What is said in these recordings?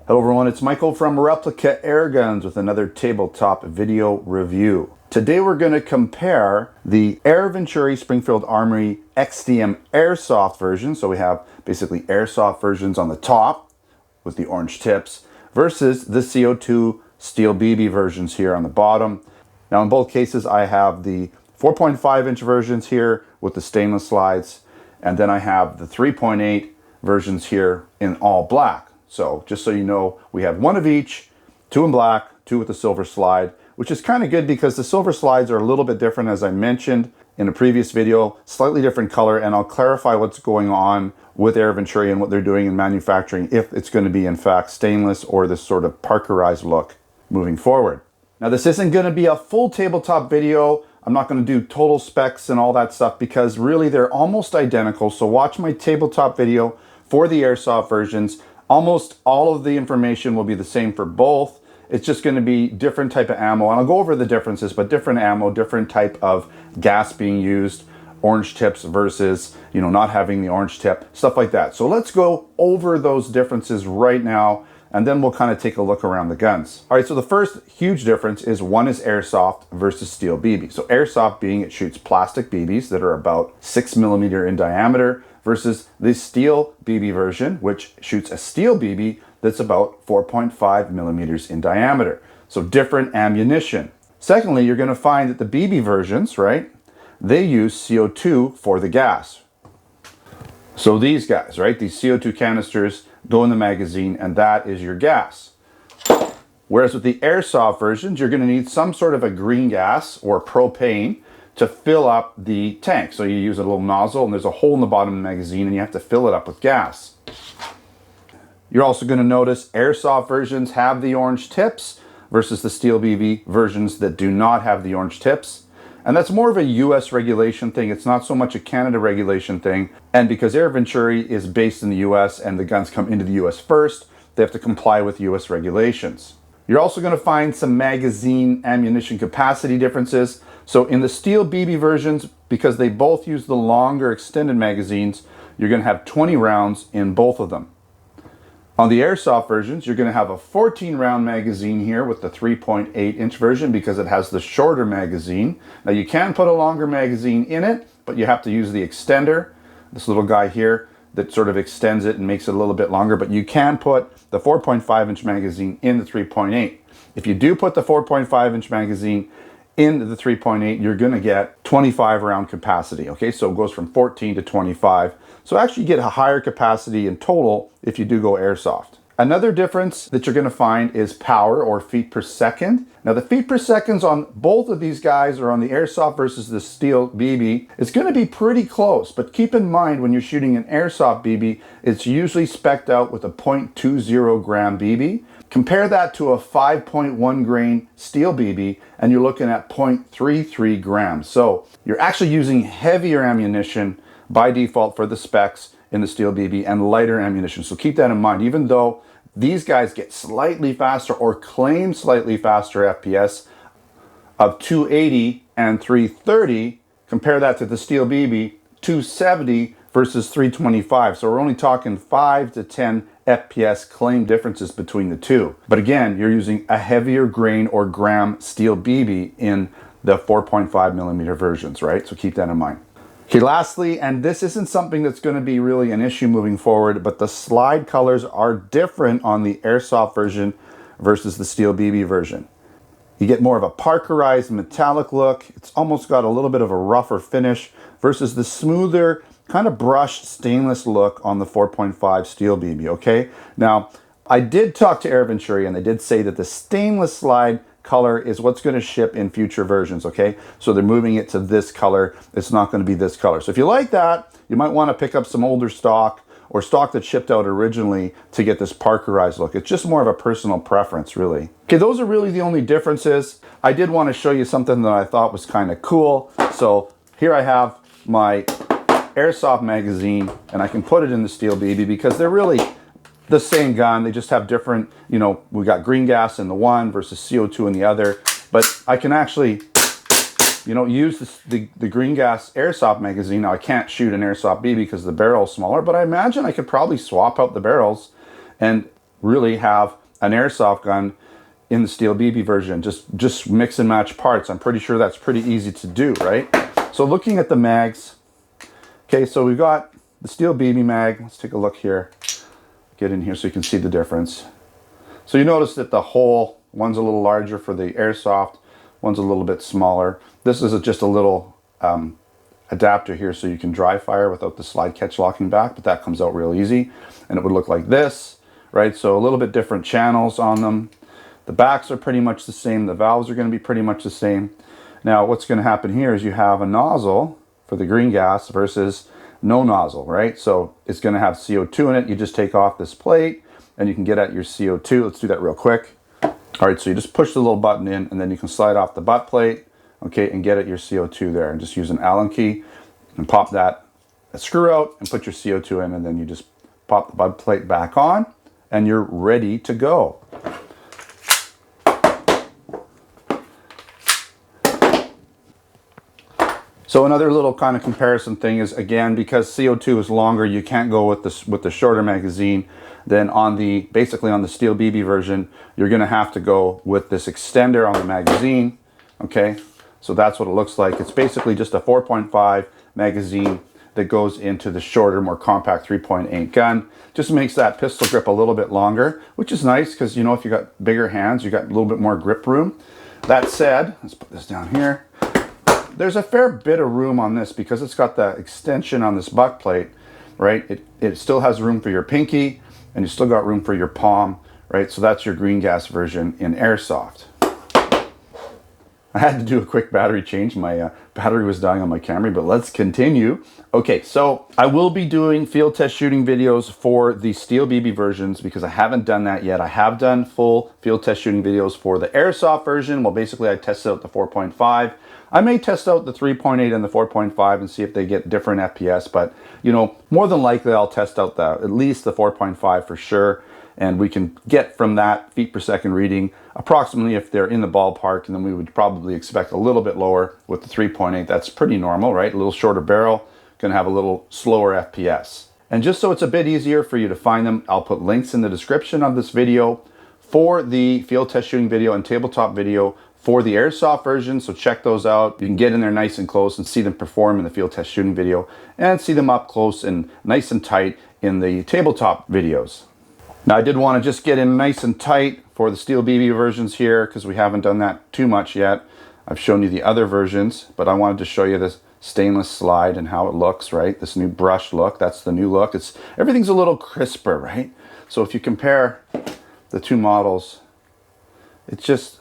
Hello everyone, it's Michael from Replica Airguns with another tabletop video review. Today we're going to compare the Venturi Springfield Armory XDM Airsoft version, so we have basically Airsoft versions on the top with the orange tips, versus the CO2 steel BB versions here on the bottom. Now in both cases I have the 4.5 inch versions here with the stainless slides, and then I have the 3.8 versions here in all black. So just so you know, we have one of each, two in black, two with the silver slide, which is kind of good because the silver slides are a little bit different, as I mentioned in a previous video, slightly different color, and I'll clarify what's going on with Venturi and what they're doing in manufacturing, if it's going to be in fact stainless or this sort of Parkerized look moving forward. Now this isn't going to be a full tabletop video. I'm not going to do total specs and all that stuff because really they're almost identical. So watch my tabletop video for the Airsoft versions. Almost all of the information will be the same for both. It's just going to be different type of ammo, and I'll go over the differences, but different ammo, different type of gas being used, orange tips versus, not having the orange tip, stuff like that. So let's go over those differences right now, and then we'll kind of take a look around the guns. All right, so the first huge difference is one is Airsoft versus steel BB. So Airsoft being it shoots plastic BBs that are about 6 millimeter in diameter, versus the steel BB version, which shoots a steel BB that's about 4.5 millimeters in diameter. So different ammunition. Secondly, you're going to find that the BB versions, right, they use CO2 for the gas. So these guys, right, these CO2 canisters go in the magazine, and that is your gas. Whereas with the Airsoft versions, you're going to need some sort of a green gas or propane to fill up the tank. So you use a little nozzle and there's a hole in the bottom of the magazine and you have to fill it up with gas. You're also going to notice Airsoft versions have the orange tips versus the steel BB versions that do not have the orange tips. And that's more of a US regulation thing. It's not so much a Canada regulation thing. And because Venturi is based in the US and the guns come into the US first, they have to comply with US regulations. You're also going to find some magazine ammunition capacity differences. So in the steel BB versions, because they both use the longer extended magazines, you're going to have 20 rounds in both of them. On the Airsoft versions, you're going to have a 14 round magazine here with the 3.8 inch version because it has the shorter magazine. Now you can put a longer magazine in it, but you have to use the extender, this little guy here that sort of extends it and makes it a little bit longer, but you can put the 4.5 inch magazine in the 3.8. If you do put the 4.5 inch magazine in the 3.8, you're going to get 25 round capacity. Okay, so it goes from 14 to 25. So actually you get a higher capacity in total if you do go Airsoft. Another difference that you're going to find is power, or feet per second. Now the feet per seconds on both of these guys, or on the Airsoft versus the steel BB, is going to be pretty close. But keep in mind when you're shooting an Airsoft BB, it's usually spec'd out with a 0.20 gram BB. Compare that to a 5.1 grain steel BB and you're looking at 0.33 grams. So you're actually using heavier ammunition by default for the specs in the steel BB and lighter ammunition. So keep that in mind. Even though these guys get slightly faster or claim slightly faster FPS of 280 and 330, compare that to the steel BB 270 versus 325. So we're only talking 5 to 10 FPS claim differences between the two. But again, you're using a heavier grain or gram steel BB in the 4.5 millimeter versions, right? So keep that in mind. Okay, lastly, and this isn't something that's going to be really an issue moving forward, but the slide colors are different on the Airsoft version versus the steel BB version. You get more of a Parkerized metallic look. It's almost got a little bit of a rougher finish versus the smoother, kind of brushed stainless look on the 4.5 steel BB, okay? Now, I did talk to Venturi and they did say that the stainless slide color is what's going to ship in future versions, okay? So they're moving it to this color. It's not going to be this color. So if you like that, you might want to pick up some older stock or stock that shipped out originally to get this Parkerized look. It's just more of a personal preference, really. Okay, those are really the only differences. I did want to show you something that I thought was kind of cool. So here I have my Airsoft magazine and I can put it in the steel BB because they're really the same gun. They just have different, we got green gas in the one versus CO2 in the other, but I can actually use the green gas Airsoft magazine. Now I can't shoot an Airsoft BB because the barrel is smaller, but I imagine I could probably swap out the barrels and really have an airsoft gun in the steel BB version. Just mix and match parts. I'm pretty sure that's pretty easy to do, right? So looking at the mags, okay, so we've got the steel BB mag. Let's take a look here. Get in here so you can see the difference. So you notice that the hole, one's a little larger for the airsoft, one's a little bit smaller. This is just a little adapter here so you can dry fire without the slide catch locking back, but that comes out real easy. And it would look like this, right? So a little bit different channels on them. The backs are pretty much the same. The valves are going to be pretty much the same. Now what's going to happen here is you have a nozzle for the green gas versus no nozzle, right? So it's going to have CO2 in it. You just take off this plate and you can get at your CO2. Let's do that real quick. All right, so you just push the little button in and then you can slide off the butt plate, okay, and get at your CO2 there. And just use an Allen key and pop that screw out and put your CO2 in, and then you just pop the butt plate back on and you're ready to go. So another little kind of comparison thing is, again, because CO2 is longer, you can't go with the shorter magazine. Then on the, basically on the steel BB version, you're gonna have to go with this extender on the magazine, okay? So that's what it looks like. It's basically just a 4.5 magazine that goes into the shorter, more compact 3.8 gun. Just makes that pistol grip a little bit longer, which is nice because, you know, if you got bigger hands, you got a little bit more grip room. That said, let's put this down here. There's a fair bit of room on this because it's got the extension on this butt plate, right? It still has room for your pinky, and you still got room for your palm, right? So that's your green gas version in airsoft. I had to do a quick battery change. My battery was dying on my Camry, but let's continue. Okay, so I will be doing field test shooting videos for the steel BB versions because I haven't done that yet. I have done full field test shooting videos for the airsoft version. Well, basically I tested out the 4.5. I may test out the 3.8 and the 4.5 and see if they get different FPS, but you know, more than likely I'll test out at least the 4.5 for sure, and we can get from that feet per second reading approximately if they're in the ballpark, and then we would probably expect a little bit lower with the 3.8. That's pretty normal, right? A little shorter barrel, gonna have a little slower FPS. And just so it's a bit easier for you to find them, I'll put links in the description of this video for the field test shooting video and tabletop video for the airsoft version, so check those out. You can get in there nice and close and see them perform in the field test shooting video and see them up close and nice and tight in the tabletop videos. Now I did want to just get in nice and tight for the steel BB versions here because we haven't done that too much yet. I've shown you the other versions, but I wanted to show you this stainless slide and how it looks, right? This new brush look, that's the new look. Everything's a little crisper, right? So if you compare the two models,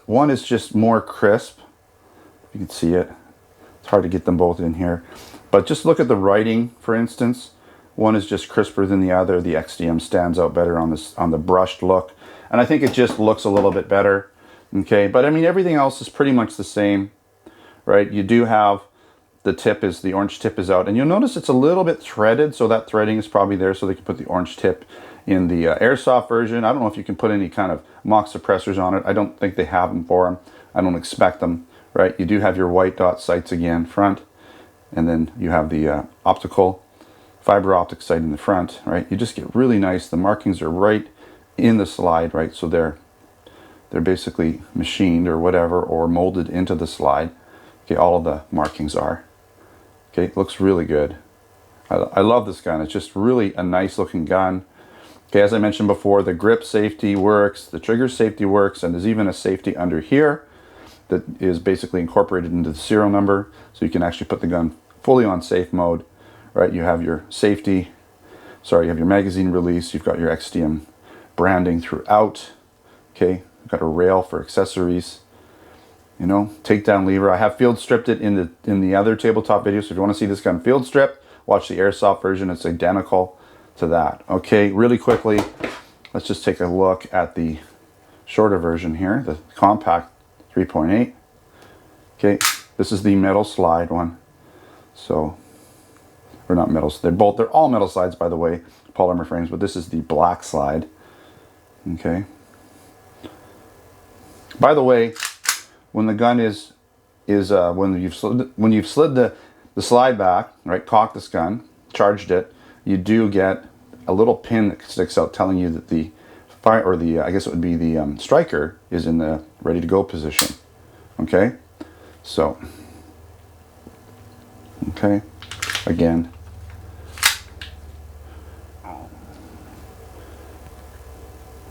one is just more crisp. You can see it. It's hard to get them both in here. But just look at the writing, for instance. One is just crisper than the other. The XDM stands out better on the brushed look. And I think it just looks a little bit better. Okay, but I mean, everything else is pretty much the same, right? You do have the orange tip is out. And you'll notice it's a little bit threaded, so that threading is probably there so they can put the orange tip in the airsoft version. I don't know if you can put any kind of mock suppressors on it. I don't think they have them for them. I don't expect them, right? You do have your white dot sights again front, and then you have the fiber optic sight in the front, right? You just get really nice. The markings are right in the slide, right? So they're basically machined or whatever, or molded into the slide. Okay, all of the markings are. Okay, it looks really good. I love this gun. It's just really a nice looking gun. Okay, as I mentioned before, the grip safety works, the trigger safety works, and there's even a safety under here that is basically incorporated into the serial number, so you can actually put the gun fully on safe mode, right? You have your you have your magazine release, you've got your XDM branding throughout, okay? You've got a rail for accessories, you know, takedown lever. I have field stripped it in the other tabletop video, so if you want to see this gun field stripped, watch the airsoft version. It's identical to that. Okay, really quickly, let's just take a look at the shorter version here, the compact 3.8. Okay, this is the metal slide one. So, or not metal, they're all metal slides, by the way, polymer frames, but this is the black slide. Okay. By the way, when the gun when you've slid the slide back, right, cocked this gun, charged it, you do get a little pin that sticks out telling you that the fire, or the I guess it would be the striker, is in the ready to go position. Okay, so okay, again.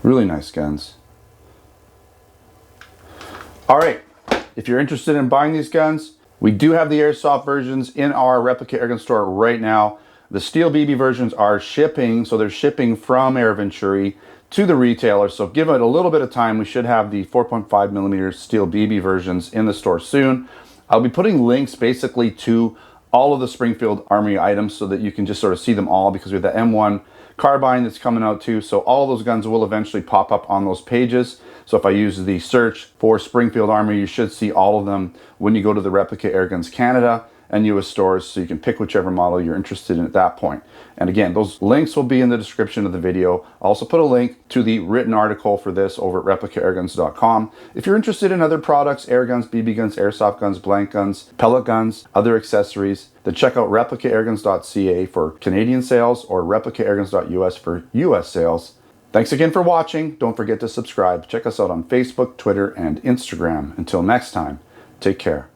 Really nice guns. All right, if you're interested in buying these guns, we do have the airsoft versions in our replica airgun store right now. The steel BB versions are shipping, so they're shipping from Air Venturi to the retailer. So give it a little bit of time. We should have the 4.5 millimeter steel BB versions in the store soon. I'll be putting links basically to all of the Springfield Armory items so that you can just sort of see them all, because we have the M1 carbine that's coming out too. So all those guns will eventually pop up on those pages. So if I use the search for Springfield Armory, you should see all of them when you go to the Replica Airguns Canada and US stores, so you can pick whichever model you're interested in at that point. And again, those links will be in the description of the video. I'll also put a link to the written article for this over at replicairguns.com. If you're interested in other products, air guns, BB guns, airsoft guns, blank guns, pellet guns, other accessories, then check out replicairguns.ca for Canadian sales or replicairguns.us for US sales. Thanks again for watching. Don't forget to subscribe. Check us out on Facebook, Twitter, and Instagram. Until next time, take care.